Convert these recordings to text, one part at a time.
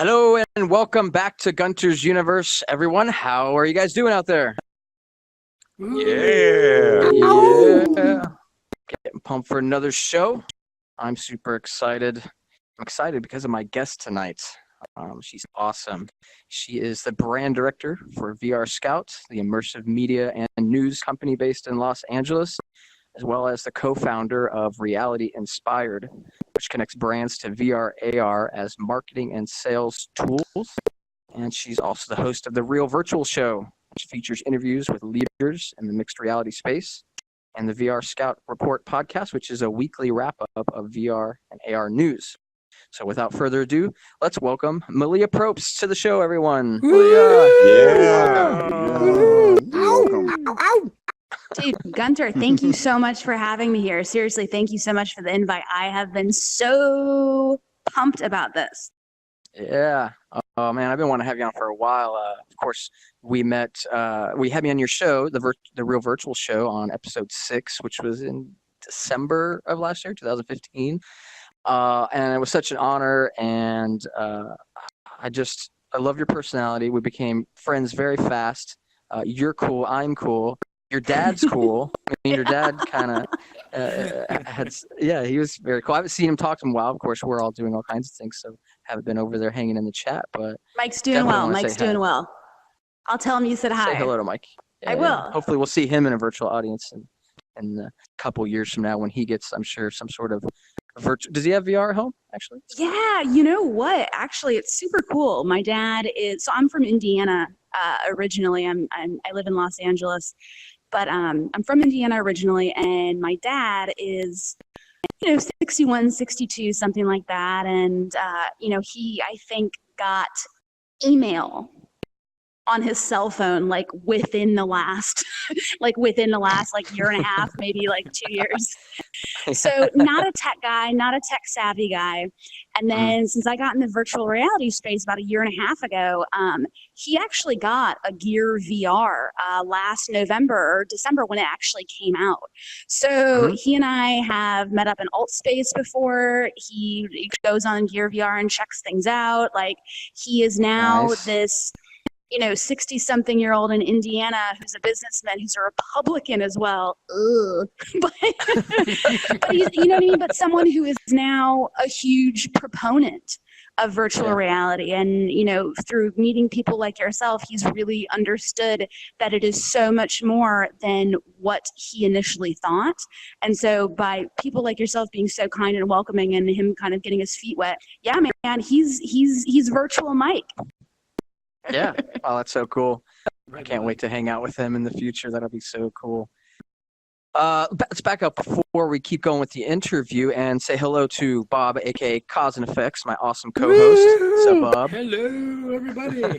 Hello and welcome back to Gunters Universe, everyone. How are you guys doing out there? Yeah. Getting pumped for another show. I'm super excited. I'm excited because of my guest tonight. She's awesome. She is the brand director for VRScout, the immersive media and news company based in Los Angeles, as well as the co-founder of Reality Inspired, which connects brands to VR, AR as marketing and sales tools. And she's also the host of the Real Virtual Show, which features interviews with leaders in the mixed reality space, and the VRScout Report podcast, which is a weekly wrap-up of VR and AR news. So without further ado, let's welcome Malia Probst to the show, everyone. Malia. Welcome. Dude, Gunter, thank you so much for having me here. Seriously, thank you so much for the invite. I have been so pumped about this. Yeah. Oh man, I've been wanting to have you on for a while. Of course, we met. We had me on your show, the Real Virtual Show, on episode 6, which was in December of last year, 2015. And it was such an honor, and I love your personality. We became friends very fast. You're cool. I'm cool. Your dad's cool. I mean, your dad kind of he was very cool. I haven't seen him talk to him in a while. Of course, we're all doing all kinds of things, so haven't been over there hanging in the chat. But Mike's doing well. I'll tell him you said hi. Say hello to Mike. I will. Hopefully, we'll see him in a virtual audience in a couple years from now when he gets, I'm sure, some sort of virtual. Does he have VR at home, actually? Yeah, you know what? Actually, it's super cool. My dad is. So I'm from Indiana originally. I live in Los Angeles. But I'm from Indiana originally, and my dad is, 61, 62, something like that. And, he, I think, got email on his cell phone, within the last year and a half, maybe 2 years. So not a tech guy, not a tech savvy guy. And then since I got in the virtual reality space about a year and a half ago, he actually got a Gear VR last November or December when it actually came out. So he and I have met up in alt space before. He goes on Gear VR and checks things out. He is now this 60-something-year-old in Indiana who's a businessman, who's a Republican as well. But he's, you know what I mean? But someone who is now a huge proponent of virtual reality. And, through meeting people like yourself, he's really understood that it is so much more than what he initially thought. And so by people like yourself being so kind and welcoming and him kind of getting his feet wet, yeah, man, he's virtual Mike. Yeah. Oh, that's so cool. I can't wait to hang out with him in the future. That'll be so cool. Let's back up before we keep going with the interview and say hello to Bob, aka Cause and Effects, my awesome co-host. What's up, Bob? Hello, everybody.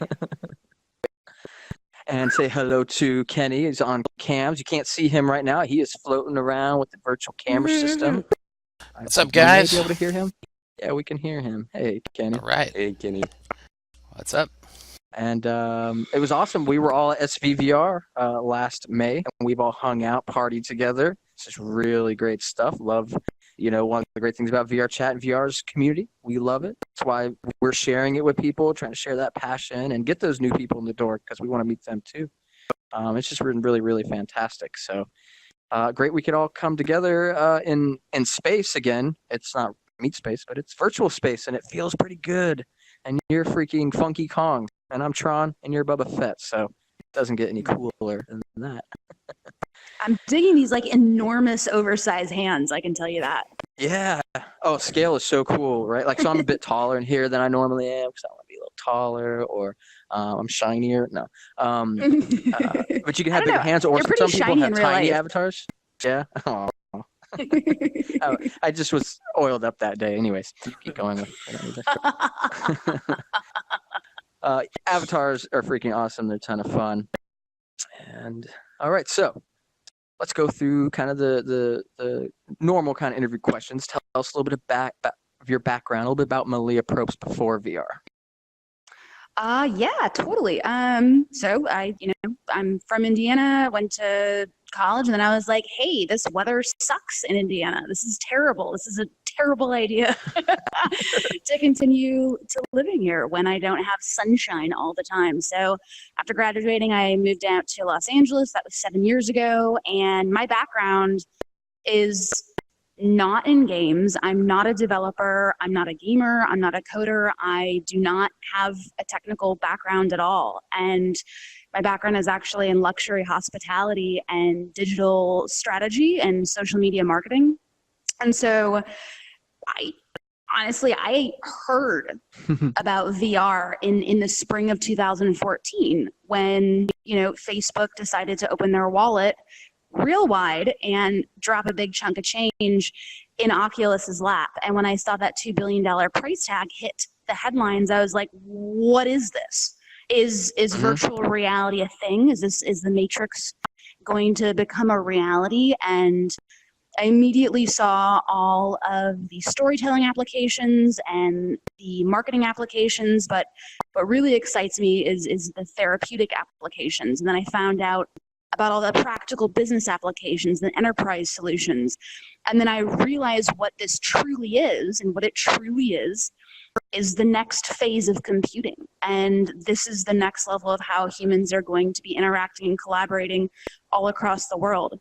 And say hello to Kenny. He's on cams. You can't see him right now. He is floating around with the virtual camera system. What's up, guys? Be able to hear him? Yeah, we can hear him. Hey, Kenny. All right. Hey, Kenny. What's up? And it was awesome. We were all at SVVR last May, and we've all hung out, partied together. It's just really great stuff. Love, one of the great things about VRChat and VR's community. We love it. That's why we're sharing it with people, trying to share that passion and get those new people in the door because we want to meet them too. It's just been really, really fantastic. So great we could all come together in space again. It's not meet space, but it's virtual space, and it feels pretty good. And you're freaking Funky Kong. And I'm Tron, and you're Boba Fett, so it doesn't get any cooler than that. I'm digging these enormous oversized hands, I can tell you that. Yeah. Oh, scale is so cool, right? So I'm a bit taller in here than I normally am because I want to be a little taller, or I'm shinier. No. But you can have bigger hands, or some people have tiny avatars. Yeah. Oh. I just was oiled up that day. Anyways, keep going with avatars are freaking awesome. They're a ton of fun. And all right, so let's go through kind of the normal kind of interview questions. Tell us a little bit of your background, a little bit about Malia Probst before VR. Yeah, totally. So I'm from Indiana, went to college, and then I was like, hey, this weather sucks in Indiana. This is terrible. This is a terrible idea to continue to living here when I don't have sunshine all the time. So after graduating, I moved out to Los Angeles. That was 7 years ago. And my background is not in games. I'm not a developer. I'm not a gamer. I'm not a coder. I do not have a technical background at all. And my background is actually in luxury hospitality and digital strategy and social media marketing. And so I heard about VR in the spring of 2014 when, Facebook decided to open their wallet real wide and drop a big chunk of change in Oculus's lap. And when I saw that $2 billion price tag hit the headlines, I was like, what is this? Is virtual reality a thing? Is the Matrix going to become a reality? And I immediately saw all of the storytelling applications and the marketing applications, but what really excites me is the therapeutic applications. And then I found out about all the practical business applications and enterprise solutions. And then I realized what this truly is, and what it truly is the next phase of computing. And this is the next level of how humans are going to be interacting and collaborating all across the world.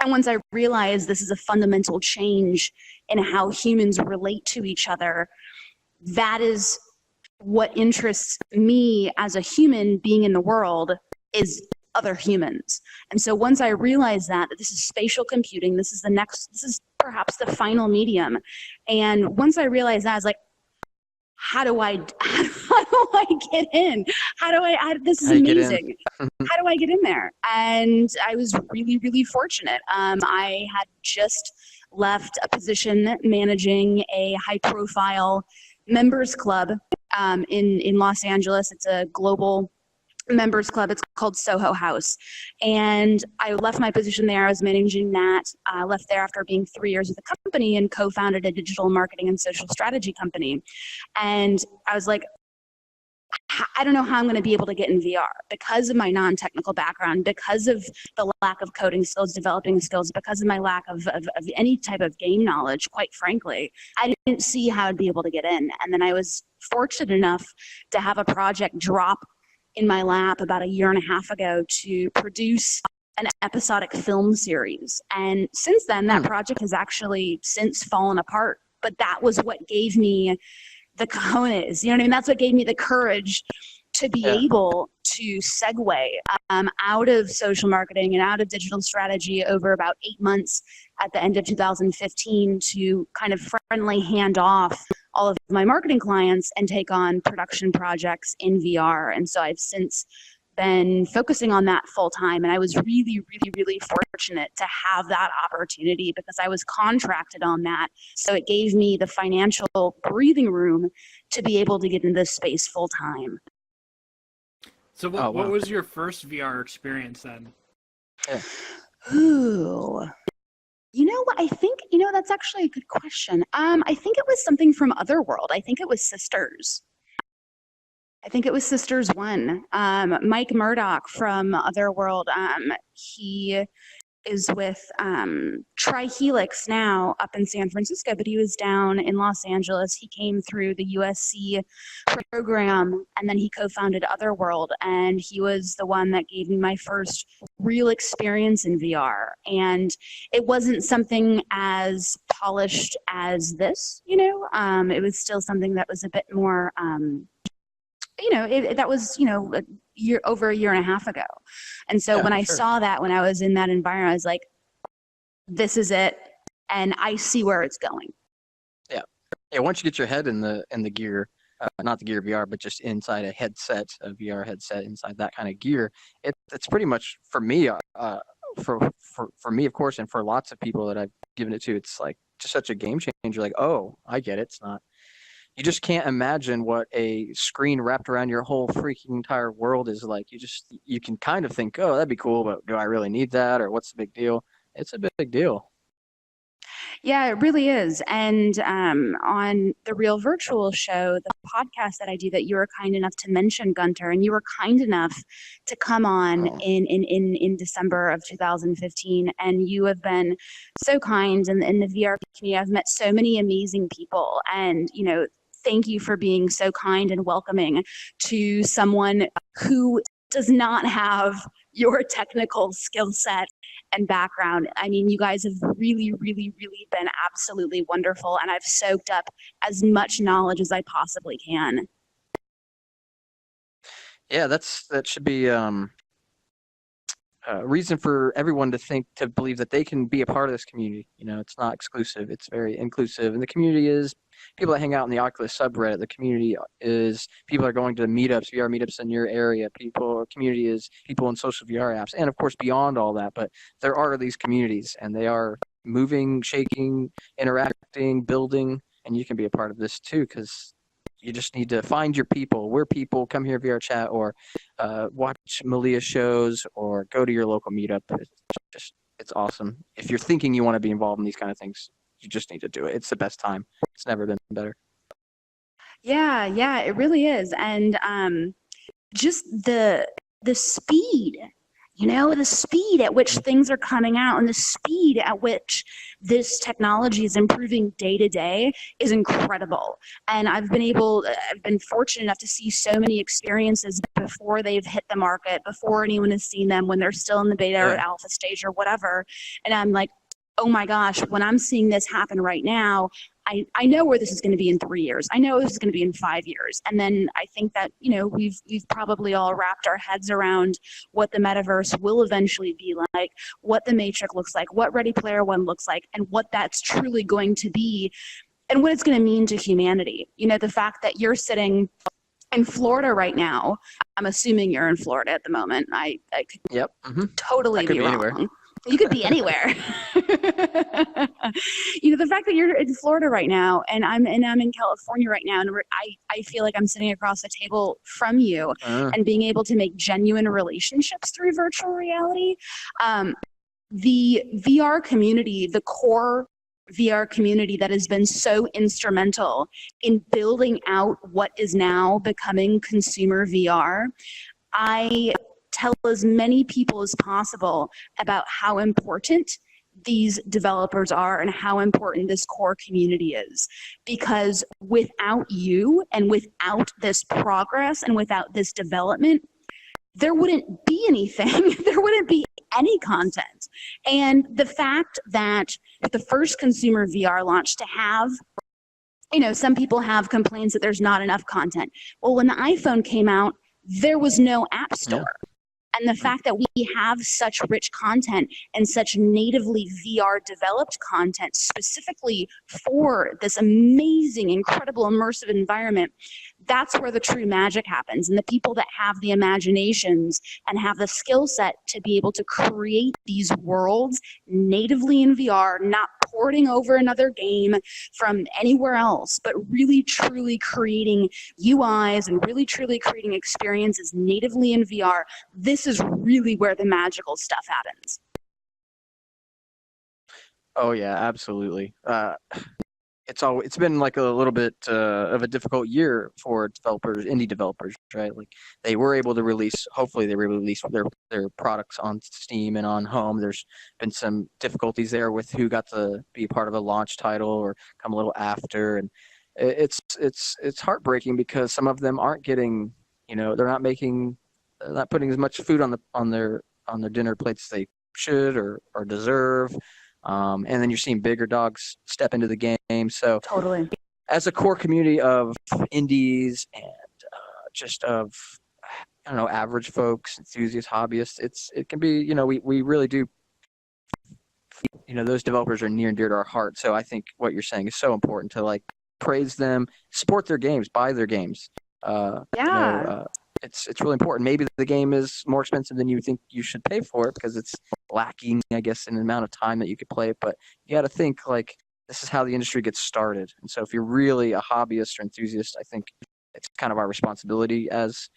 And once I realized this is a fundamental change in how humans relate to each other, that is what interests me as a human being in the world, is other humans. And so once I realized that this is spatial computing, this is perhaps the final medium. And once I realized that, I was like, how do I get in? This is amazing. How do I get in there? And I was really, really fortunate. I had just left a position managing a high profile members club in Los Angeles. It's a global members club. It's called Soho House. And I left my position there. I was managing that. I left there after being 3 years with the company and co-founded a digital marketing and social strategy company. And I was like, I don't know how I'm going to be able to get in VR because of my non-technical background, because of the lack of coding skills, developing skills, because of my lack of any type of game knowledge, quite frankly. I didn't see how I'd be able to get in. And then I was fortunate enough to have a project drop in my lap about 1.5 years ago to produce an episodic film series. And since then, that project has actually since fallen apart. But that was what gave me the cojones, that's what gave me the courage to be able to segue out of social marketing and out of digital strategy over about 8 months at the end of 2015 to kind of friendly hand off all of my marketing clients and take on production projects in VR. And so I've since been focusing on that full time. And I was really, really, really fortunate to have that opportunity because I was contracted on that. So it gave me the financial breathing room to be able to get in this space full time. So what was your first VR experience then? Yeah. Ooh. You know what? I think, that's actually a good question. I think it was something from Otherworld. I think it was Sisters. I think it was Sisters 1. Mike Murdoch from Otherworld, he is with Trihelix now up in San Francisco, but he was down in Los Angeles. He came through the USC program, and then he co-founded Otherworld, and he was the one that gave me my first real experience in VR. And it wasn't something as polished as this, it was still something that was a bit more that was, over 1.5 years ago. And so when I saw that, when I was in that environment, I was like, this is it. And I see where it's going. Yeah. Once you get your head in the gear, not the Gear VR, but just inside a headset, a VR headset, inside that kind of gear, it's pretty much for me, for me, of course, and for lots of people that I've given it to, it's like just such a game changer. Like, oh, I get it. It's not. You just can't imagine what a screen wrapped around your whole freaking entire world is like. You can kind of think, oh, that'd be cool, but do I really need that, or what's the big deal? It's a big deal. Yeah, it really is. And on the Real Virtual Show, the podcast that I do, that you were kind enough to mention, Gunter, and you were kind enough to come on Oh. in December of 2015. And you have been so kind in the VR community. I've met so many amazing people. And, thank you for being so kind and welcoming to someone who does not have your technical skill set and background. I mean, you guys have really, really, really been absolutely wonderful, and I've soaked up as much knowledge as I possibly can. Yeah, that should be reason for everyone to believe that they can be a part of this community. It's not exclusive; it's very inclusive, and the community is people that hang out in the Oculus subreddit. The community is people are going to meetups, VR meetups in your area. Community is people in social VR apps, and of course beyond all that. But there are these communities, and they are moving, shaking, interacting, building, and you can be a part of this too because you just need to find your people. We're people. Come here, VRChat, or watch Malia shows, or go to your local meetup. It's awesome. If you're thinking you want to be involved in these kind of things, you just need to do it. It's the best time. It's never been better. Yeah, it really is. And just the speed, the speed at which things are coming out and the speed at which this technology is improving day to day is incredible. And I've been fortunate enough to see so many experiences before they've hit the market, before anyone has seen them, when they're still in the beta or alpha stage or whatever. And I'm like, oh my gosh, when I'm seeing this happen right now, I know where this is going to be in 3 years. I know this is going to be in 5 years. And then I think that, we've probably all wrapped our heads around what the metaverse will eventually be like, what the Matrix looks like, what Ready Player One looks like, and what that's truly going to be, and what it's going to mean to humanity. The fact that you're sitting in Florida right now, I'm assuming you're in Florida at the moment. I could totally be wrong. Anywhere. You could be anywhere. The fact that you're in Florida right now, and I'm in California right now, and I feel like I'm sitting across the table from you, and being able to make genuine relationships through virtual reality. The VR community, the core VR community that has been so instrumental in building out what is now becoming consumer VR. I tell as many people as possible about how important these developers are and how important this core community is. Because without you and without this progress and without this development, there wouldn't be anything. There wouldn't be any content. And the fact that with the first consumer VR launch to have, some people have complaints that there's not enough content. Well, when the iPhone came out, there was no app store. Yeah. And the fact that we have such rich content and such natively VR developed content specifically for this amazing, incredible, immersive environment, that's where the true magic happens. And the people that have the imaginations and have the skill set to be able to create these worlds natively in VR, not porting over another game from anywhere else, but really truly creating UIs and really truly creating experiences natively in VR. This is really where the magical stuff happens. Oh yeah, absolutely. It's been like a little bit of a difficult year for developers, indie developers, right? Like they were able to release, hopefully they release their products on Steam and on home. There's been some difficulties there with who got to be part of a launch title or come a little after, and it's heartbreaking because some of them aren't getting, they're not putting as much food on their dinner plates as they should or deserve. And then you're seeing bigger dogs step into the game. So totally, as a core community of indies and just of average folks, enthusiasts, hobbyists, it can be we really do. Those developers are near and dear to our heart. So I think what you're saying is so important to praise them, support their games, buy their games. It's really important. Maybe the game is more expensive than you think you should pay for it because it's lacking, I guess, in the amount of time that you could play it. But you got to think this is how the industry gets started. And so if you're really a hobbyist or enthusiast, I think it's kind of our responsibility as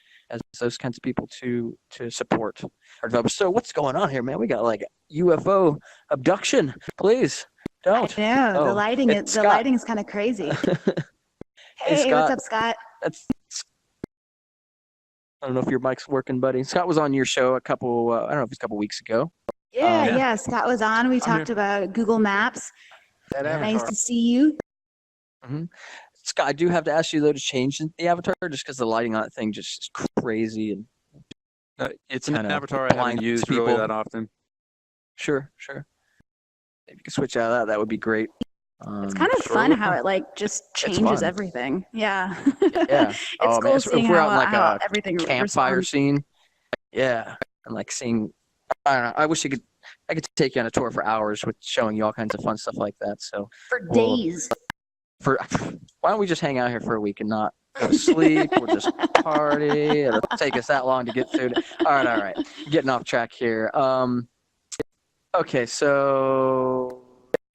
those kinds of people to support our developers. So what's going on here, man? We got UFO abduction, please. Don't. I know. Oh, the Scott. lighting is kind of crazy. Hey, Hey, Scott. what's up, Scott? I don't know if your mic's working, buddy. Scott was on your show I don't know if it's a couple weeks ago. Yeah, Scott was on. We talked here. about Google Maps. That Nice avatar. to see you. Mm-hmm. Scott, I do have to ask you though to change the avatar just because the lighting on that thing just is crazy and It's an kinda avatar I haven't blinds used really people. that often. Sure. If you could switch out of that would be great. It's kind of fun how it like just changes fun. everything. Yeah. Yeah. It's Oh, cool man. seeing If we're how, out in like how a everything campfire responds. scene, yeah, and like seeing, I don't know. I wish I could take you on a tour for hours with showing you all kinds of fun stuff like that. So For Well, days. why don't we just hang out here for a week and not go to sleep? We'll just party. It'll take us that long to get through. All right. Getting off track here. Okay, so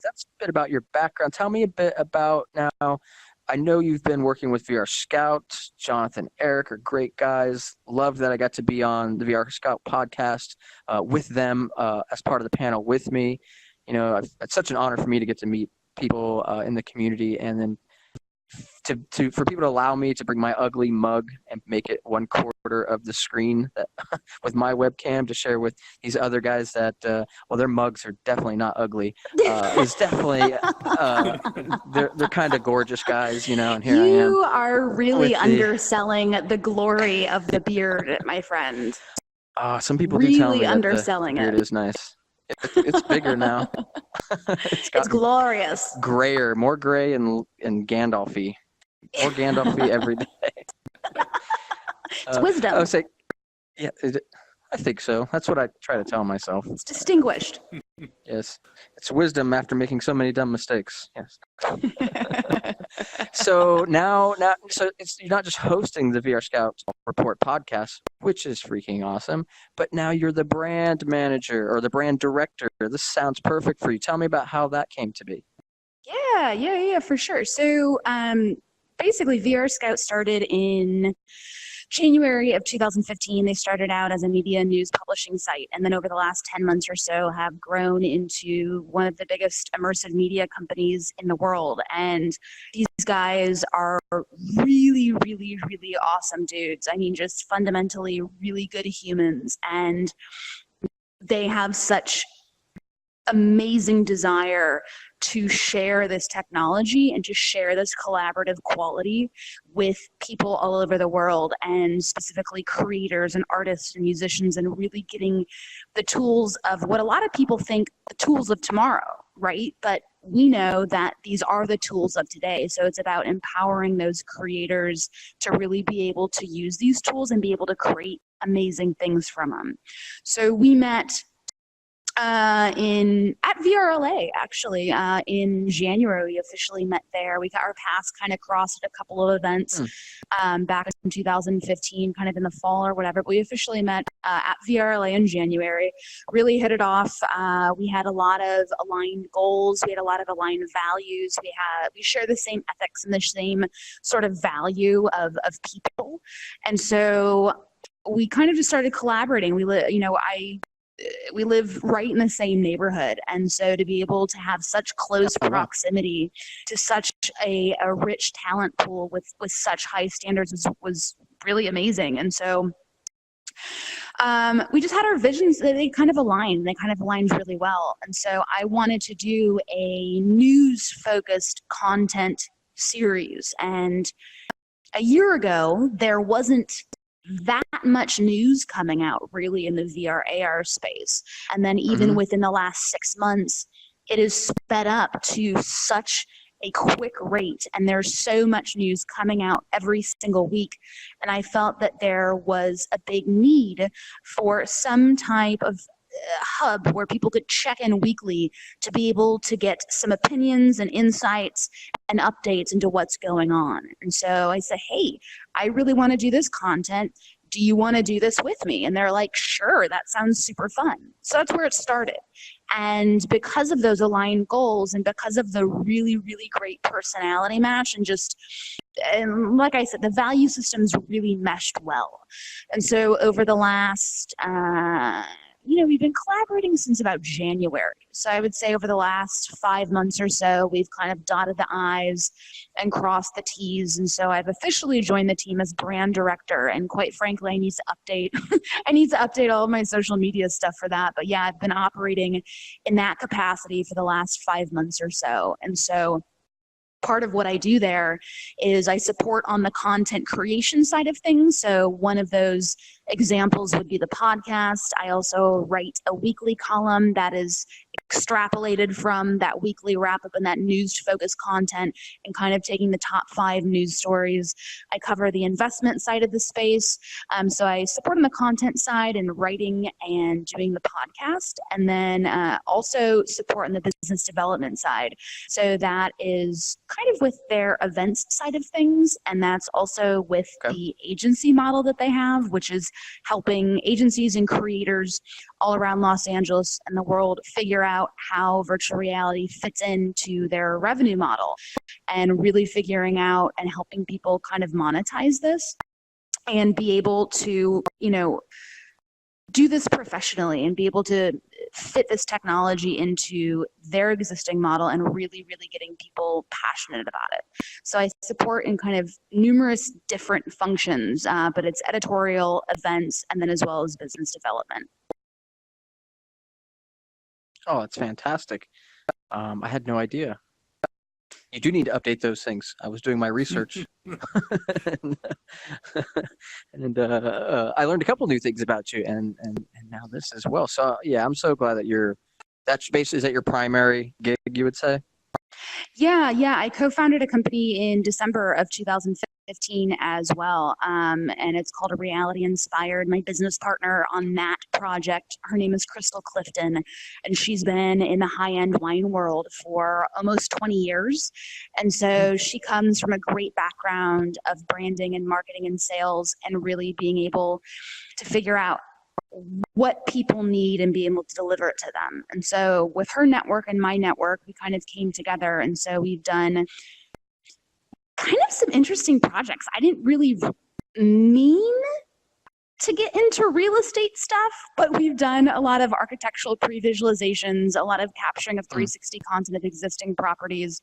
that's a bit about your background. Tell me a bit about now. I know you've been working with VRScout. Jonathan, Eric are great guys. Loved that I got to be on the VRScout podcast with them as part of the panel with me. You know, it's such an honor for me to get to meet people in the community, and then for people to allow me to bring my ugly mug and make it 1/4 of the screen with my webcam to share with these other guys that their mugs are definitely not ugly. Is definitely they're kind of gorgeous guys, you know. And here I am. You are really with the- underselling the glory of the beard, my friend. Some people do tell me Really that underselling the beard it. is nice. It's bigger now. It's gotten glorious. grayer, more gray and Gandalfy. More Gandalfy every day. It's wisdom. I would say, yeah, I think so. That's what I try to tell myself. It's distinguished. Yes, it's wisdom after making so many dumb mistakes. Yes. So so you're not just hosting the VRScout Report podcast, which is freaking awesome, but now you're the brand manager or the brand director. This sounds perfect for you. Tell me about how that came to be. Yeah, for sure. So basically, VRScout started in January of 2015. They started out as a media news publishing site, and then over the last 10 months or so have grown into one of the biggest immersive media companies in the world. And these guys are really, really, really awesome dudes. I mean, just fundamentally really good humans. And they have such amazing desire to share this technology and to share this collaborative quality with people all over the world, and specifically creators and artists and musicians, and really getting the tools of what a lot of people think the tools of tomorrow, right? But we know that these are the tools of today. So it's about empowering those creators to really be able to use these tools and be able to create amazing things from them. So we met at VRLA, actually. In January, we officially met there. We got our paths kind of crossed at a couple of events back in 2015, kind of in the fall or whatever. But we officially met at VRLA in January, really hit it off. We had a lot of aligned goals. We had a lot of aligned values. We share the same ethics and the same sort of value of people. And so we kind of just started collaborating. We live right in the same neighborhood, and so to be able to have such close proximity to such a rich talent pool with such high standards was really amazing. And so we just had our visions, they kind of aligned. They kind of aligned really well. And so I wanted to do a news-focused content series. And a year ago, there wasn't that much news coming out really in the VR AR space. And then even within the last 6 months, it is sped up to such a quick rate, and there's so much news coming out every single week. And I felt that there was a big need for some type of hub where people could check in weekly to be able to get some opinions and insights and updates into what's going on. And so I said, hey, I really want to do this content. Do you want to do this with me? And they're like, sure, that sounds super fun. So that's where it started. And because of those aligned goals and because of the really, really great personality match and like I said, the value systems really meshed well. And so over the last we've been collaborating since about January. So I would say over the last 5 months or so, we've kind of dotted the I's and crossed the T's. And so I've officially joined the team as brand director. And quite frankly, I need to update, all of my social media stuff for that. But yeah, I've been operating in that capacity for the last 5 months or so. And so part of what I do there is I support on the content creation side of things. So one of those examples would be the podcast. I also write a weekly column that is extrapolated from that weekly wrap up and that news focused content and kind of taking the top 5 news stories. I cover the investment side of the space. So I support on the content side and writing and doing the podcast, and then also support on the business development side. So that is kind of with their events side of things, and that's also with the agency model that they have, which is helping agencies and creators all around Los Angeles and the world figure out how virtual reality fits into their revenue model, and really figuring out and helping people kind of monetize this and be able to, do this professionally and be able to fit this technology into their existing model and really, really getting people passionate about it. So I support in kind of numerous different functions, but it's editorial, events, and then as well as business development. Oh, that's fantastic. I had no idea. You do need to update those things. I was doing my research, and I learned a couple new things about you, and now this as well. So yeah, I'm so glad that is that your primary gig, you would say? Yeah. I co-founded a company in December of 2015 as well, and it's called A Reality Inspired. My business partner on that project, her name is Crystal Clifton, and she's been in the high-end wine world for almost 20 years. And so she comes from a great background of branding and marketing and sales, and really being able to figure out what people need and be able to deliver it to them. And so with her network and my network, we kind of came together. And so we've done kind of some interesting projects. I didn't really mean to get into real estate stuff, but we've done a lot of architectural pre-visualizations, a lot of capturing of 360 content of existing properties.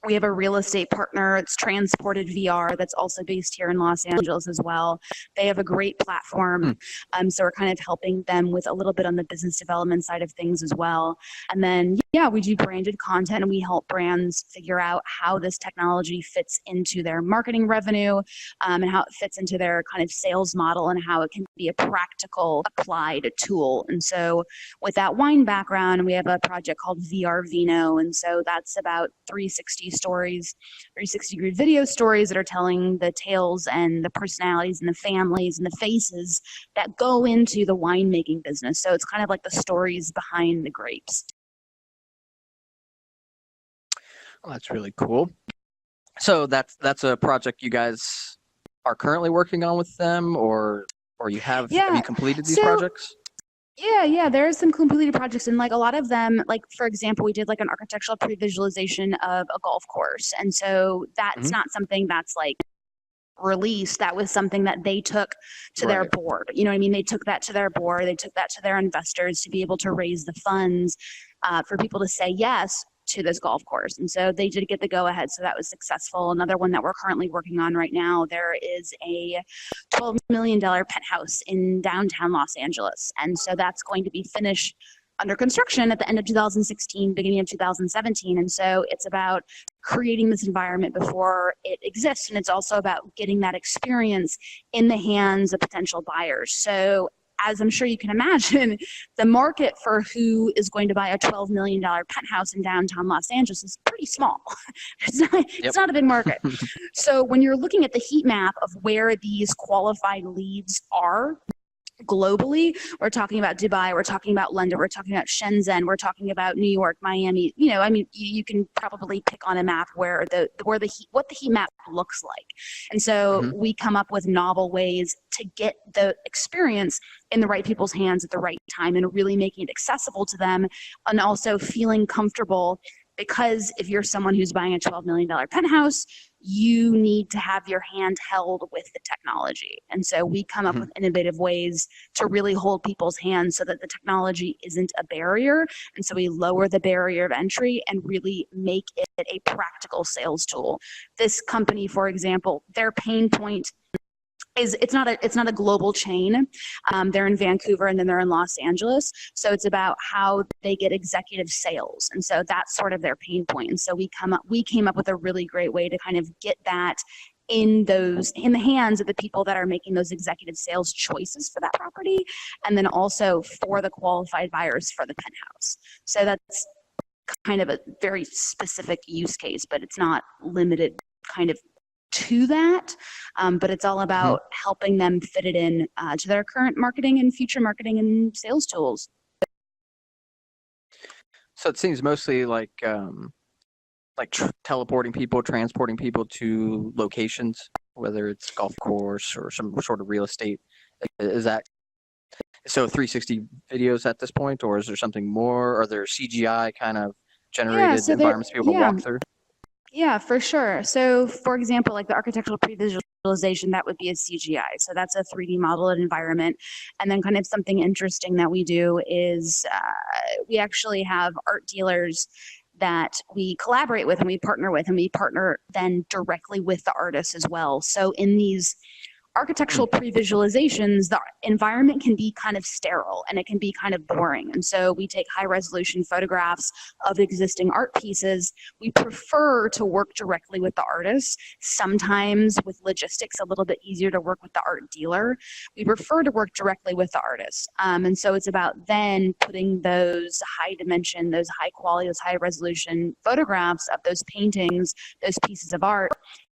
We have a real estate partner, it's Transported VR, that's also based here in Los Angeles as well. They have a great platform, so we're kind of helping them with a little bit on the business development side of things as well. And then, yeah, we do branded content, and we help brands figure out how this technology fits into their marketing revenue, and how it fits into their kind of sales model, and how it can be a practical applied tool. And so with that wine background, we have a project called VR Vino, and so that's about 360 stories, 360-degree video stories that are telling the tales and the personalities and the families and the faces that go into the winemaking business. So it's kind of like the stories behind the grapes. Well, that's really cool. So that's a project you guys are currently working on with them, or have you completed these projects? Yeah, there are some completed projects, and like a lot of them, like for example, we did like an architectural pre-visualization of a golf course, and so that's not something that's like released. That was something that they took to their board. You know what I mean? They took that to their board, they took that to their investors to be able to raise the funds for people to say yes to this golf course. And so they did get the go ahead. So that was successful. Another one that we're currently working on right now, there is a $12 million penthouse in downtown Los Angeles. And so that's going to be finished under construction at the end of 2016, beginning of 2017. And so it's about creating this environment before it exists. And it's also about getting that experience in the hands of potential buyers. So as I'm sure you can imagine, the market for who is going to buy a $12 million penthouse in downtown Los Angeles is pretty small. It's not a big market. So when you're looking at the heat map of where these qualified leads are globally, we're talking about Dubai, we're talking about London, we're talking about Shenzhen, we're talking about New York, Miami. You can probably pick on a map what the heat map looks like. And so we come up with novel ways to get the experience in the right people's hands at the right time, and really making it accessible to them, and also feeling comfortable because if you're someone who's buying a $12 million penthouse, you need to have your hand held with the technology. And so we come up with innovative ways to really hold people's hands so that the technology isn't a barrier. And so we lower the barrier of entry and really make it a practical sales tool. This company, for example, their pain point is it's not a global chain. They're in Vancouver and then they're in Los Angeles. So it's about how they get executive sales. And so that's sort of their pain point. And so we came up with a really great way to kind of get that in the hands of the people that are making those executive sales choices for that property, and then also for the qualified buyers for the penthouse. So that's kind of a very specific use case, but it's not limited kind of to that, but it's all about helping them fit it in to their current marketing and future marketing and sales tools. So it seems mostly like teleporting people, transporting people to locations, whether it's golf course or some sort of real estate. Is that so? 360 videos at this point, or is there something more? Are there CGI kind of generated environments people can walk through? Yeah, for sure. So, for example, like the architectural pre-visualization, that would be a CGI. So that's a 3D modeled environment. And then kind of something interesting that we do is we actually have art dealers that we collaborate with and we partner then directly with the artists as well. So in these architectural pre-visualizations, the environment can be kind of sterile and it can be kind of boring. And so we take high resolution photographs of existing art pieces. We prefer to work directly with the artists. Sometimes with logistics, a little bit easier to work with the art dealer. We prefer to work directly with the artists. And so it's about then putting those high dimension, those high quality, those high resolution photographs of those paintings, those pieces of art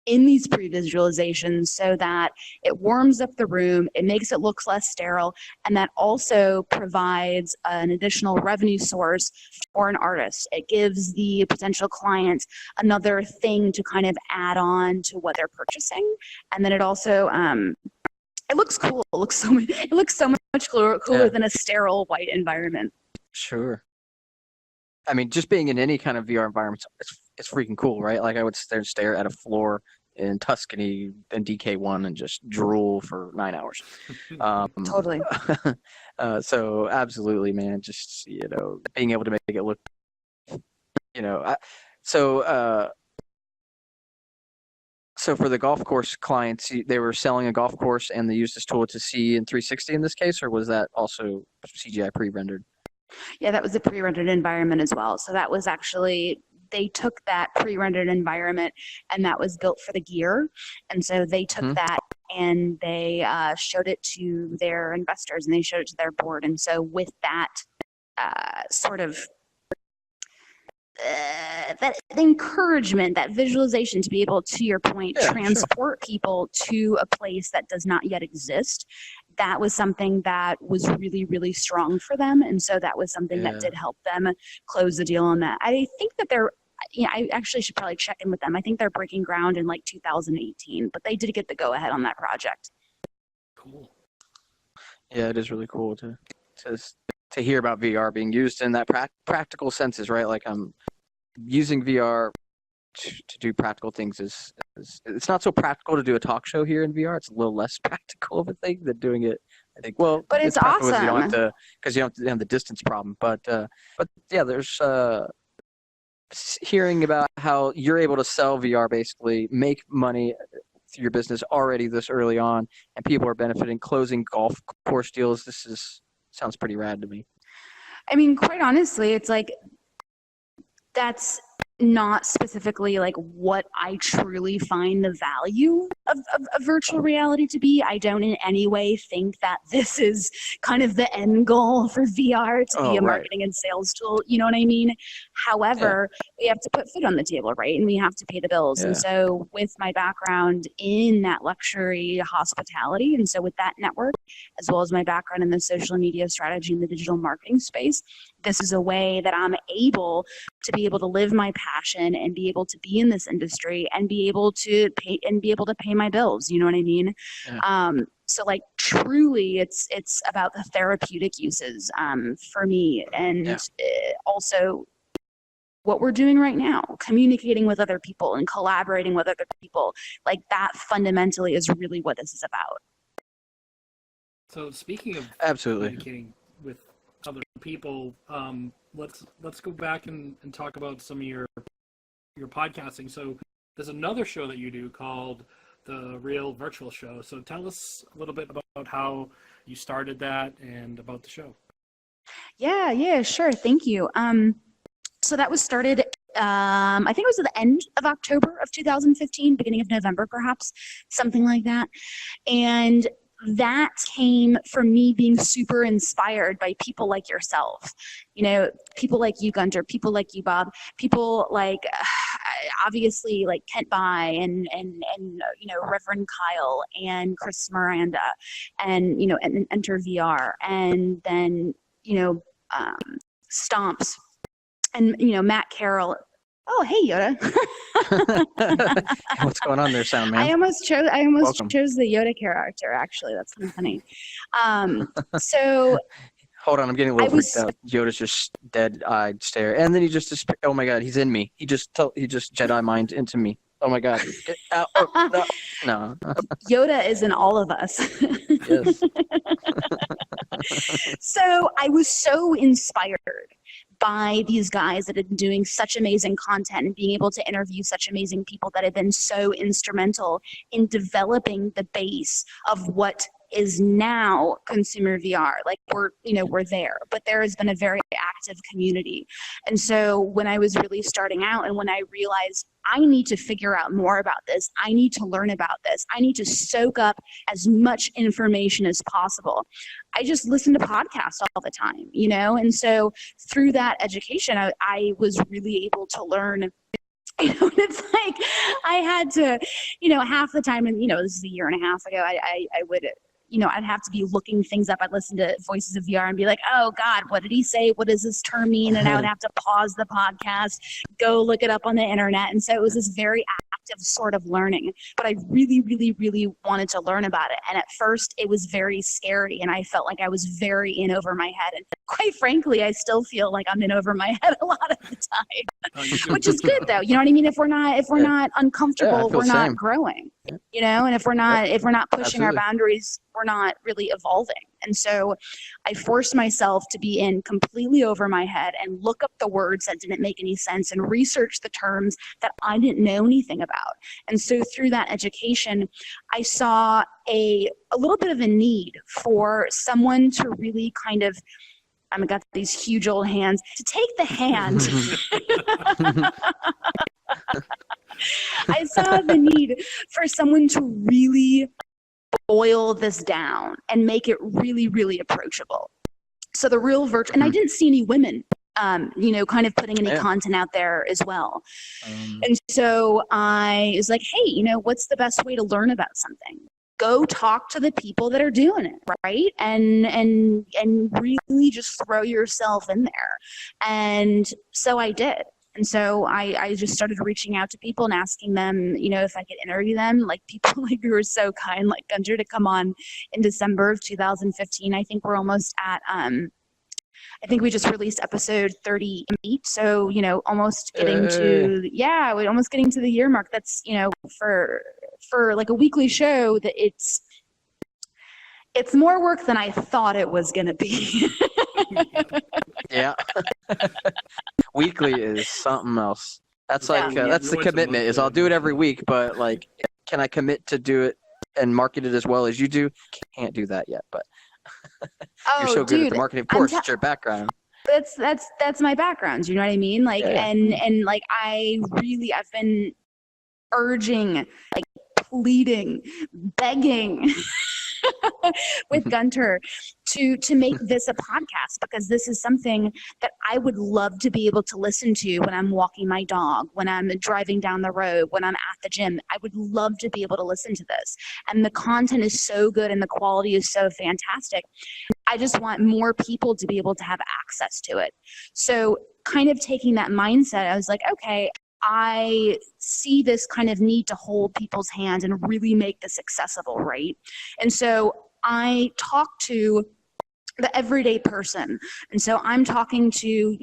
in these pre-visualizations so that it warms up the room, it makes it look less sterile, and that also provides an additional revenue source for an artist. It gives the potential client another thing to kind of add on to what they're purchasing. And then it also, it looks cool. It looks so much cooler than a sterile white environment. Sure. I mean, just being in any kind of VR environment, it's freaking cool, right? Like I would stare at a floor in Tuscany in DK1 and just drool for 9 hours. Totally. So absolutely, man. Just being able to make it look, So for the golf course clients, they were selling a golf course and they used this tool to see in 360 in this case, or was that also CGI pre-rendered? Yeah, that was a pre-rendered environment as well. So that was actually, they took that pre-rendered environment and that was built for the gear. And so they took that and they showed it to their investors and they showed it to their board. And so with that sort of that encouragement, that visualization to be able, to your point, transport people to a place that does not yet exist, that was something that was really, really strong for them. And so that was something that did help them close the deal on that. I think that they're, I actually should probably check in with them. I think they're breaking ground in like 2018, but they did get the go ahead on that project. Cool. Yeah, it is really cool to hear about VR being used in that practical senses, right? Like I'm using VR to do practical things is it's not so practical to do a talk show here in VR. It's a little less practical of a thing than doing it. I think. Well, but it's awesome because you don't have the distance problem. But yeah, there's hearing about how you're able to sell VR, basically make money through your business already this early on, and people are benefiting, closing golf course deals. Sounds pretty rad to me. I mean, quite honestly, it's like that's not specifically like what I truly find the value of virtual reality to be. I don't in any way think that this is kind of the end goal for VR to be a marketing and sales tool. You know what I mean? However, we have to put food on the table, right? And we have to pay the bills. And so with my background in that luxury hospitality, and so with that network, as well as my background in the social media strategy and the digital marketing space, this is a way that I'm able to live my passion and be able to be in this industry and be able to pay my bills. You know what I mean? Yeah. So like truly it's about the therapeutic uses for me. And also what we're doing right now, communicating with other people and collaborating with other people. Like that fundamentally is really what this is about. So speaking of Absolutely communicating with other people, let's go back and talk about some of your podcasting. So there's another show that you do called The Real Virtual Show. So tell us a little bit about how you started that and about the show. Yeah, sure. Thank you. So that was started, I think it was at the end of October of 2015, beginning of November, perhaps, something like that. And that came from me being super inspired by people like yourself, people like you, Gunter, people like you, Bob, people like obviously like Kent By and Reverend Kyle and Chris Miranda and and Enter VR and then Stomps and Matt Carroll. Oh, hey, Yoda. What's going on there, Sound Man? I almost chose the Yoda character, actually. That's kind of funny. So hold on, I'm getting a little freaked out. Yoda's just dead-eyed stare. And then he just oh my god, he's in me. He just Jedi mind into me. Oh my god. No. Yoda is in all of us. Yes. So I was so inspired by these guys that had been doing such amazing content and being able to interview such amazing people that had been so instrumental in developing the base of what is now consumer VR. Like we're there, but there has been a very active community. And so when I was really starting out and when I realized I need to figure out more about this, I need to learn about this, I need to soak up as much information as possible, I just listened to podcasts all the time, and so through that education, I was really able to learn. It's like I had to, half the time, and this is a year and a half ago, I would, I'd have to be looking things up. I'd listen to Voices of VR and be like, oh God, what did he say? What does this term mean? And I would have to pause the podcast, go look it up on the internet. And so it was this very active sort of learning, but I really, really, really wanted to learn about it. And at first it was very scary and I felt like I was very in over my head. And quite frankly, I still feel like I'm in over my head a lot of the time, which is good though. You know what I mean? If we're not uncomfortable, we're not growing, and if we're not pushing our boundaries, we're not really evolving. And so I forced myself to be in completely over my head and look up the words that didn't make any sense and research the terms that I didn't know anything about. And so through that education, I saw a little bit of a need for someone to really kind of, I've got these huge old hands, to take the hand. I saw the need for someone to really boil this down and make it really, really approachable. So the real virtue, and I didn't see any women, kind of putting any content out there as well. And so I was like, hey, what's the best way to learn about something? Go talk to the people that are doing it, right? And really just throw yourself in there. And so I did. And so I just started reaching out to people and asking them, if I could interview them, like people like who were so kind, like Gunter, to come on in December of 2015. I think we're almost at, I think we just released episode 38. So, almost getting we're almost getting to the year mark. That's, for like a weekly show that it's more work than I thought it was going to be. Yeah. Weekly is something else. That's like that's the commitment. Is I'll do it every week, but like, can I commit to do it and market it as well as you do? Can't do that yet, but you're so good at the marketing. Of course, it's your background. That's my background. You know what I mean? Like, and like I've been urging, like pleading, begging. with Gunter to make this a podcast, because this is something that I would love to be able to listen to when I'm walking my dog, when I'm driving down the road, when I'm at the gym. I would love to be able to listen to this. And the content is so good and the quality is so fantastic. I just want more people to be able to have access to it. So kind of taking that mindset, I was like, okay, I see this kind of need to hold people's hands and really make this accessible, right? And so I talk to the everyday person. And so I'm talking to,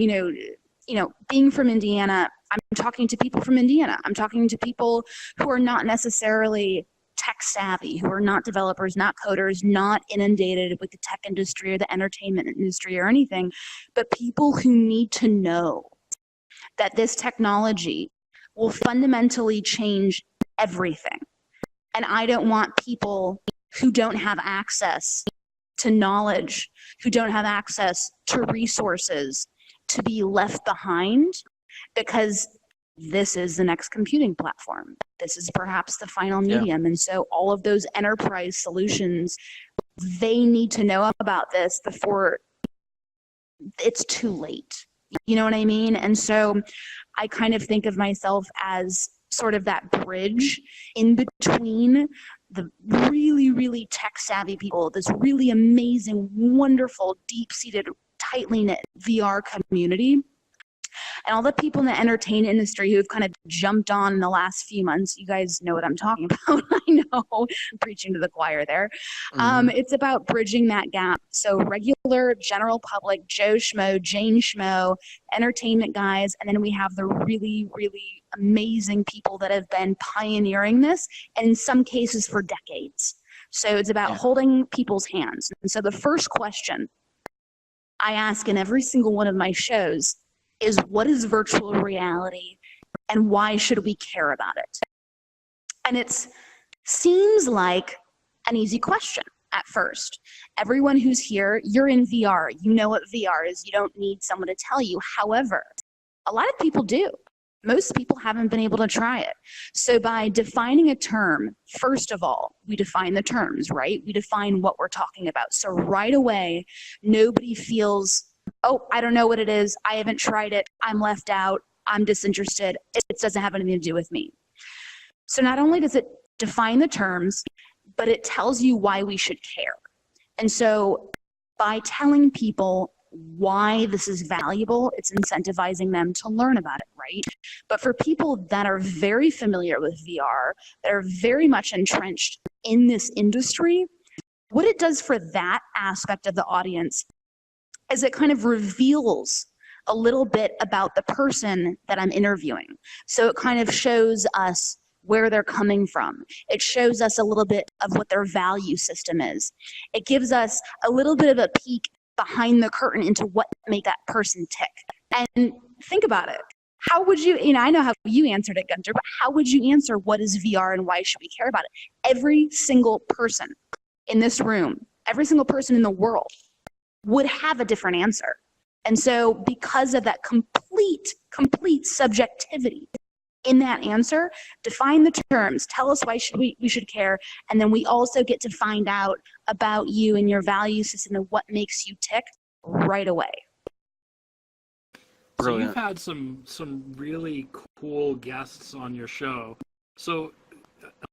being from Indiana, I'm talking to people from Indiana. I'm talking to people who are not necessarily tech savvy, who are not developers, not coders, not inundated with the tech industry or the entertainment industry or anything, but people who need to know that this technology will fundamentally change everything. And I don't want people who don't have access to knowledge, who don't have access to resources, to be left behind, because this is the next computing platform. This is perhaps the final medium. And so all of those enterprise solutions, they need to know about this before it's too late. You know what I mean? And so I kind of think of myself as sort of that bridge in between the really, really tech savvy people, this really amazing, wonderful, deep-seated, tightly knit VR community, and all the people in the entertainment industry who have kind of jumped on in the last few months. You guys know what I'm talking about. I know, I'm preaching to the choir there. It's about bridging that gap. So regular, general public, Joe Schmo, Jane Schmo, entertainment guys, and then we have the really, really amazing people that have been pioneering this, and in some cases for decades. So it's about holding people's hands. And so the first question I ask in every single one of my shows is, what is virtual reality and why should we care about it? And it seems like an easy question at first. Everyone who's here, you're in VR. You know what VR is. You don't need someone to tell you. However, a lot of people do. Most people haven't been able to try it. So by defining a term, first of all, we define the terms, right? We define what we're talking about. So right away, nobody feels, oh, I don't know what it is. I haven't tried it. I'm left out. I'm disinterested. It doesn't have anything to do with me. So not only does it define the terms, but it tells you why we should care. And so by telling people why this is valuable, it's incentivizing them to learn about it, right? But for people that are very familiar with VR, that are very much entrenched in this industry, what it does for that aspect of the audience is it kind of reveals a little bit about the person that I'm interviewing. So it kind of shows us where they're coming from. It shows us a little bit of what their value system is. It gives us a little bit of a peek behind the curtain into what make that person tick. And think about it. How would you, I know how you answered it, Gunter, but how would you answer what is VR and why should we care about it? Every single person in this room, every single person in the world would have a different answer. And so because of that complete subjectivity in that answer, define the terms, tell us why we should care, and then we also get to find out about you and your value system and what makes you tick right away. So you've had some really cool guests on your show. So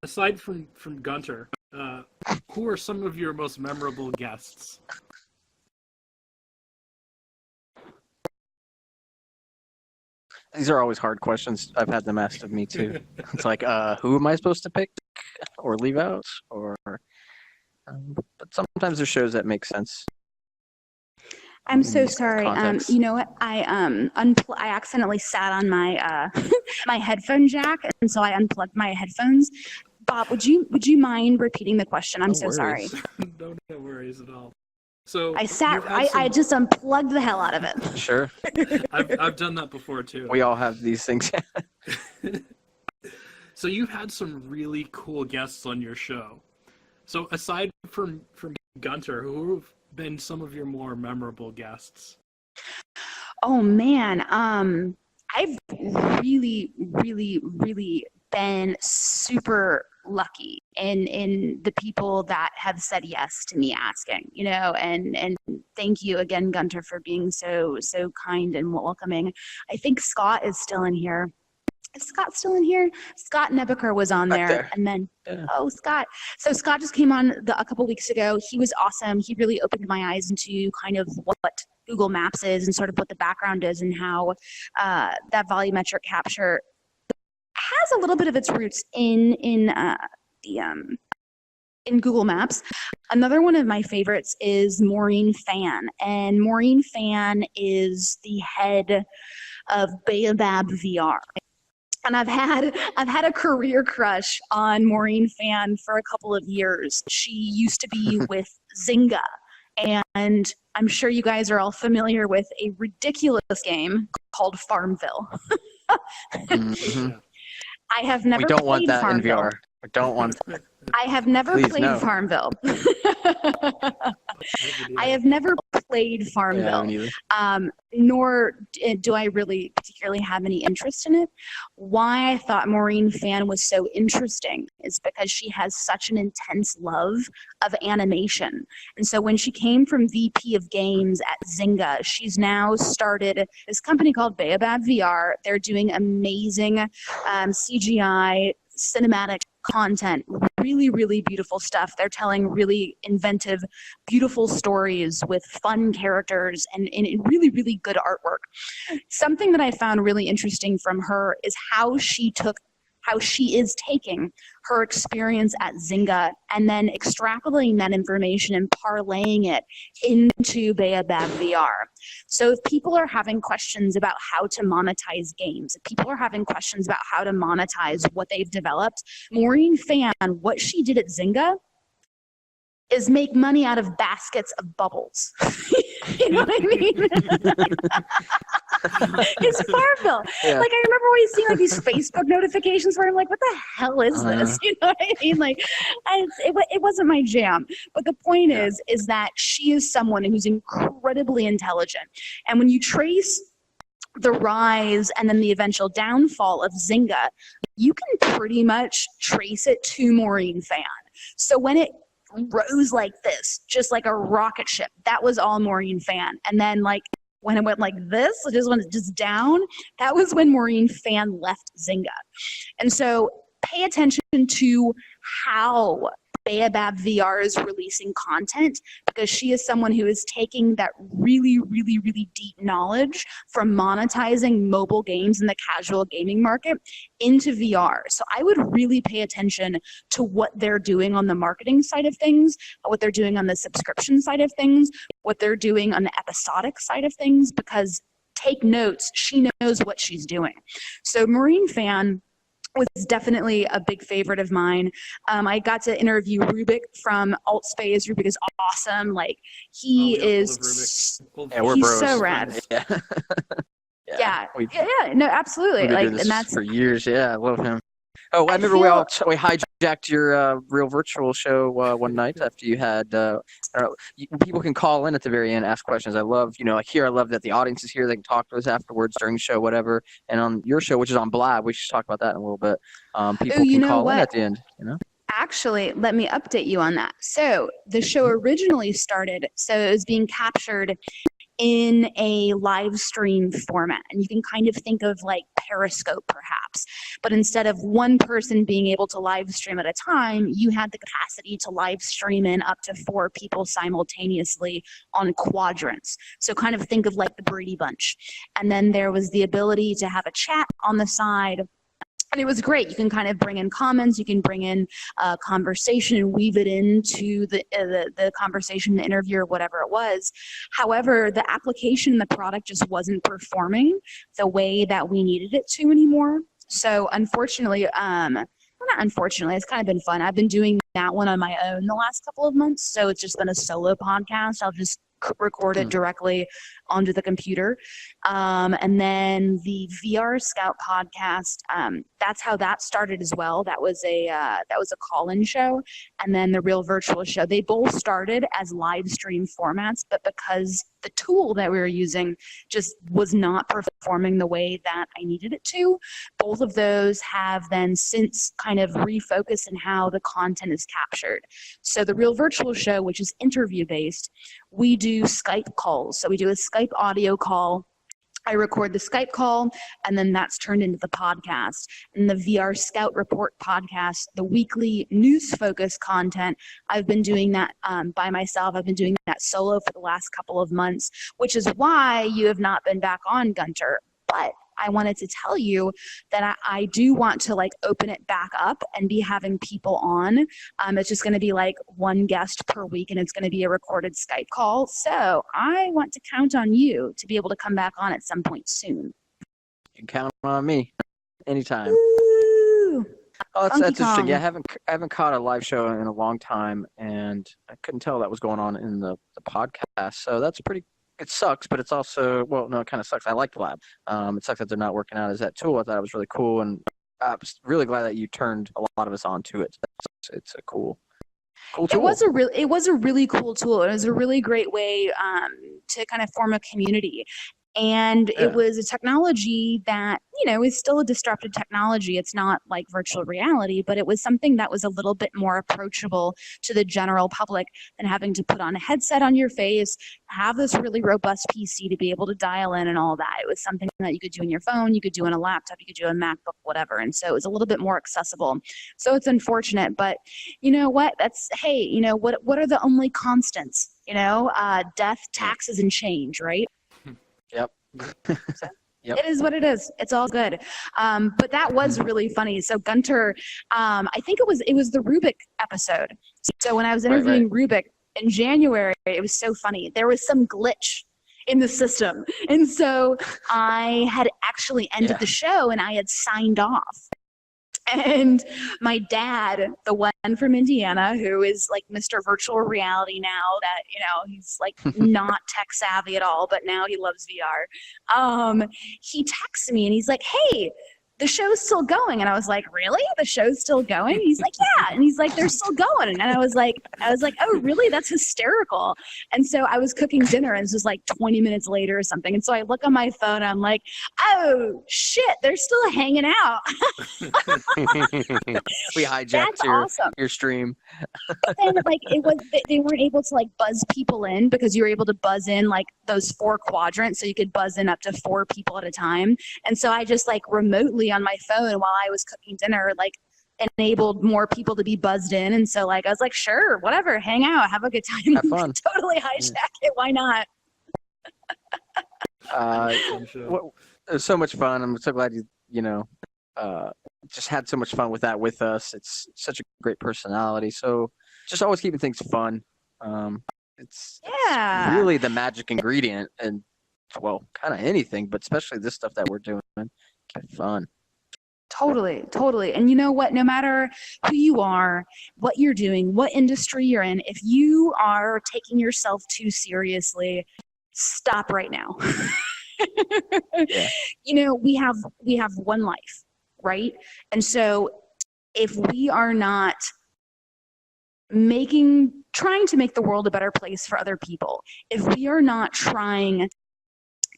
aside from Gunter, who are some of your most memorable guests? These are always hard questions. I've had them asked of me too. It's like, who am I supposed to pick or leave out? Or, but sometimes there's shows that make sense. I'm so sorry. Context. You know what? I accidentally sat on my my headphone jack, and so I unplugged my headphones. Bob, would you mind repeating the question? I'm so sorry. No worries at all. So I just unplugged the hell out of it. Sure. I've done that before too. We all have these things. So you've had some really cool guests on your show. So aside from Gunter, who have been some of your more memorable guests? Oh man, I've really been super lucky in the people that have said yes to me asking, and thank you again, Gunter, for being so kind and welcoming. I think Scott is still in here. Is Scott still in here? Scott Nebeker was on there. And then, Scott. So Scott just came on a couple weeks ago. He was awesome. He really opened my eyes into kind of what Google Maps is and sort of what the background is and how that volumetric capture has a little bit of its roots in the in Google Maps. Another one of my favorites is Maureen Fan, and Maureen Fan is the head of Baobab VR. And I've had a career crush on Maureen Fan for a couple of years. She used to be with Zynga, and I'm sure you guys are all familiar with a ridiculous game called Farmville. Mhm. I have never We don't played want that in Farmville. VR. We don't want. I have never Please, played no. Farmville. I have never played Yeah, I Farmville, haven't either. nor do I really particularly have any interest in it. Why I thought Maureen Fan was so interesting is because she has such an intense love of animation. And so when she came from VP of Games at Zynga, she's now started this company called Baobab VR. They're doing amazing CGI cinematic content, really, really beautiful stuff. They're telling really inventive, beautiful stories with fun characters and really, really good artwork. Something that I found really interesting from her is how she is taking her experience at Zynga and then extrapolating that information and parlaying it into Baobab VR. So if people are having questions about how to monetize games, if people are having questions about how to monetize what they've developed, Maureen Fan, what she did at Zynga is make money out of baskets of bubbles. You know what I mean? It's Farmville. Yeah. Like, I remember always seeing like these Facebook notifications where I'm like, what the hell is this? You know what I mean? Like, it wasn't my jam. But the point is that she is someone who's incredibly intelligent. And when you trace the rise and then the eventual downfall of Zynga, you can pretty much trace it to Maureen Fan. So when it rose like this, just like a rocket ship, that was all Maureen Fan. And then like when it went like this, it just went just down, that was when Maureen Fan left Zynga. And so pay attention to how Baobab VR is releasing content, because she is someone who is taking that really, really, really deep knowledge from monetizing mobile games in the casual gaming market into VR. So I would really pay attention to what they're doing on the marketing side of things, what they're doing on the subscription side of things, what they're doing on the episodic side of things, because take notes, she knows what she's doing. So Maureen Fan was definitely a big favorite of mine. I got to interview Rubik from Altspace. Rubik is awesome. Like, he is, Yeah, we're he's bros. so rad. Yeah. Yeah, We've no, absolutely. been Like, doing this and that's for years. Yeah, I love him. Oh, I I remember feel- we hijacked your real virtual show one night after you had. People can call in at the very end, ask questions. I love, like here. I love that the audience is here. They can talk to us afterwards during the show, whatever. And on your show, which is on Blab, we should talk about that in a little bit. People you can know call in what? at the end. Actually, let me update you on that. So the show originally started, so it was being captured in a live stream format. And you can kind of think of like VRScout perhaps. But instead of one person being able to live stream at a time, you had the capacity to live stream in up to 4 people simultaneously on quadrants. So kind of think of like the Brady Bunch. And then there was the ability to have a chat on the side. And it was great. You can kind of bring in comments, you can bring in conversation and weave it into the conversation, the interview, or whatever it was. However, the application, the product just wasn't performing the way that we needed it to anymore. So unfortunately, not unfortunately, it's kind of been fun. I've been doing that one on my own the last couple of months. So it's just been a solo podcast. I'll just record it directly onto the computer. And then the VRScout podcast, that's how that started as well. That was a call-in show. And then the Real Virtual Show, they both started as live stream formats, but because the tool that we were using just was not performing the way that I needed it to, both of those have then since kind of refocused in how the content is captured. So the Real Virtual Show, which is interview-based, we do Skype calls. So we do a Skype audio call. I record the Skype call, and then that's turned into the podcast. And the VRScout Report podcast, the weekly news-focused content, I've been doing that by myself. I've been doing that solo for the last couple of months, which is why you have not been back on, Gunter. But I wanted to tell you that I do want to like open it back up and be having people on. It's just going to be like one guest per week, and it's going to be a recorded Skype call. So I want to count on you to be able to come back on at some point soon. You can count on me anytime. Woo! Oh, that's Funky interesting. Kong. Yeah, I haven't caught a live show in a long time, and I couldn't tell that was going on in the podcast. So that's pretty. It sucks, but it's also, well, no, it kind of sucks. I like the lab. It sucks that they're not working out as that tool. I thought it was really cool, and I'm really glad that you turned a lot of us onto it. It's a cool tool. It was a really cool tool. It was a really great way to kind of form a community. And Yeah. it was a technology that, is still a disruptive technology. It's not like virtual reality, but it was something that was a little bit more approachable to the general public than having to put on a headset on your face, have this really robust PC to be able to dial in and all that. It was something that you could do on your phone, you could do on a laptop, you could do on a MacBook, whatever. And so it was a little bit more accessible. So it's unfortunate, but you know what? What are the only constants? Death, taxes, and change, right? Yep. Yep. It is what it is. It's all good. But that was really funny. So Gunter, I think it was the Rubik episode. So when I was interviewing Rubik in January, it was so funny. There was some glitch in the system. And so I had actually ended the show and I had signed off. And my dad, the one from Indiana, who is like Mr. Virtual Reality now, that, he's like not tech savvy at all, but now he loves VR. He texts me and he's like, "Hey, the show's still going." And I was like, "Really? The show's still going?" And he's like, "Yeah." And he's like, "They're still going." And I was like, "Oh, really? That's hysterical." And so I was cooking dinner, and this was like 20 minutes later or something. And so I look on my phone and I'm like, "Oh shit, they're still hanging out." We hijacked your stream. And like they weren't able to like buzz people in because you were able to buzz in like those 4 quadrants, so you could buzz in up to 4 people at a time. And so I just like remotely on my phone while I was cooking dinner, like enabled more people to be buzzed in. And so like I was like, sure, whatever, hang out, have a good time, have fun. Totally hijack it. Why not? It was so much fun. I'm so glad you just had so much fun with that with us. It's such a great personality. So just always keeping things fun. It's really the magic ingredient, and well, kind of anything, but especially this stuff that we're doing. Keep it fun. Totally. And you know what? No matter who you are, what you're doing, what industry you're in, if you are taking yourself too seriously, stop right now. Yeah. We have one life, right? And so if we are not trying to make the world a better place for other people, if we are not trying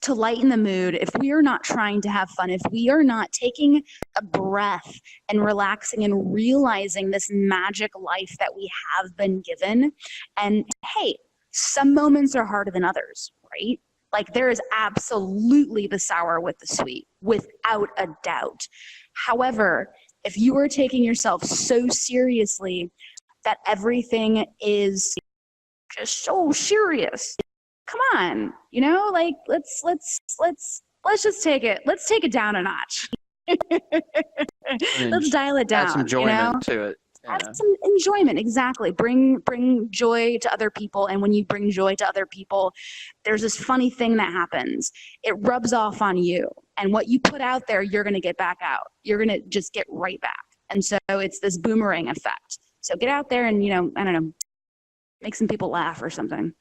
to lighten the mood, if we are not trying to have fun, if we are not taking a breath and relaxing and realizing this magic life that we have been given, and hey, some moments are harder than others, right? Like there is absolutely the sour with the sweet, without a doubt. However, if you are taking yourself so seriously that everything is just so serious, come on, like let's just take it down a notch. Let's dial it down. Add some enjoyment to it. Have some enjoyment, exactly. Bring joy to other people, and when you bring joy to other people, there's this funny thing that happens. It rubs off on you, and what you put out there, you're going to get back out. You're going to just get right back, and so it's this boomerang effect. So get out there and I don't know, make some people laugh or something.